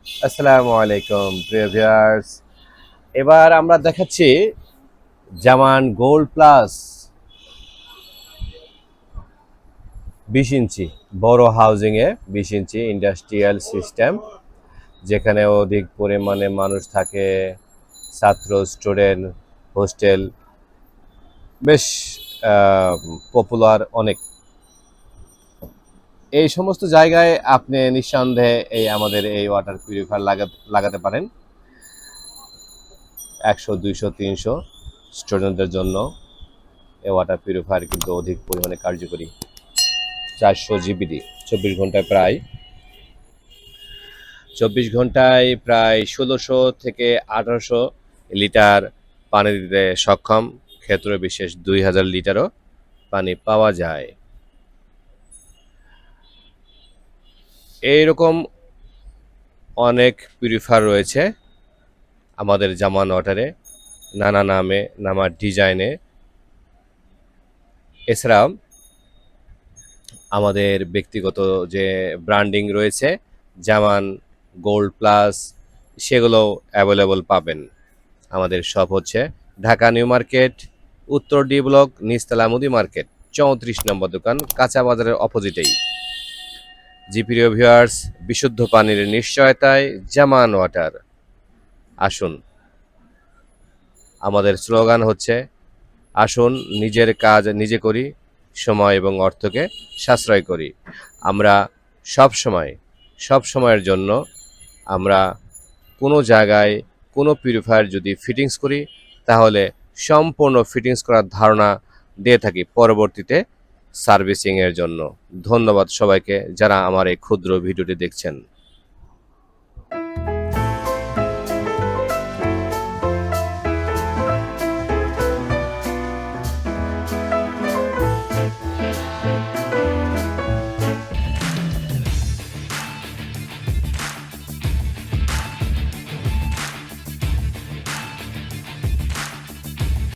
আসসালামু আলাইকুম প্রিয় ভিউয়ার্স। এবার আমরা দেখাচ্ছি জামান গোল্ড প্লাস 20 ইঞ্চি বড় হাউজিংয়ে 20 ইঞ্চি ইন্ডাস্ট্রিয়াল সিস্টেম, যেখানে অধিক পরিমাণে মানুষ থাকে, ছাত্র, স্টুডেন্ট, হোস্টেল, বেশ পপুলার অনেক। এই সমস্ত জায়গায় আপনি নিঃসন্দেহে আমাদের এই ওয়াটার পিউরিফায়ার লাগাতে পারেন। 100, 200, 300 স্টুডেন্টদের জন্য এই ওয়াটার পিউরিফায়ার কিন্তু অধিক পরিমাণে কার্যকরী। 400 জিবিডি, 24 ঘন্টায় প্রায় 1600 থেকে 1800 লিটার পানি দিতে সক্ষম। ক্ষেত্র বিশেষ 2000 লিটারও পানি পাওয়া যায়। এইরকম অনেক পিউরিফায়ার রয়েছে আমাদের জামান ওয়াটারে, নানা নামে, নানা ডিজাইনে। এছাড়াও আমাদের ব্যক্তিগত যে ব্র্যান্ডিং রয়েছে জামান গোল্ড প্লাস, সেগুলো অ্যাভেলেবল পাবেন। আমাদের শপ হচ্ছে ঢাকা নিউ মার্কেট, উত্তর ডি ব্লক, নিচতলা মুদি মার্কেট, 34 নম্বর দোকান, কাঁচা বাজারের অপোজিটেই। জি প্রিয় ভিউয়ার্স, বিশুদ্ধ পানির নিশ্চয়তায় জামান ওয়াটার। আসুন, আমাদের স্লোগান হচ্ছে আসুন নিজের কাজ নিজে করি, সময় এবং অর্থকে সাশ্রয় করি। আমরা সব সময়ের জন্য আমরা কোনো জায়গায় কোনো পিউরিফায়ার যদি ফিটিংস করি, তাহলে সম্পূর্ণ ফিটিংস করার ধারণা দিয়ে থাকি পরবর্তীতে সার্ভিসিংয়ের জন্য। ধন্যবাদ সবাইকে যারা আমার এই ক্ষুদ্র ভিডিওটি দেখছেন।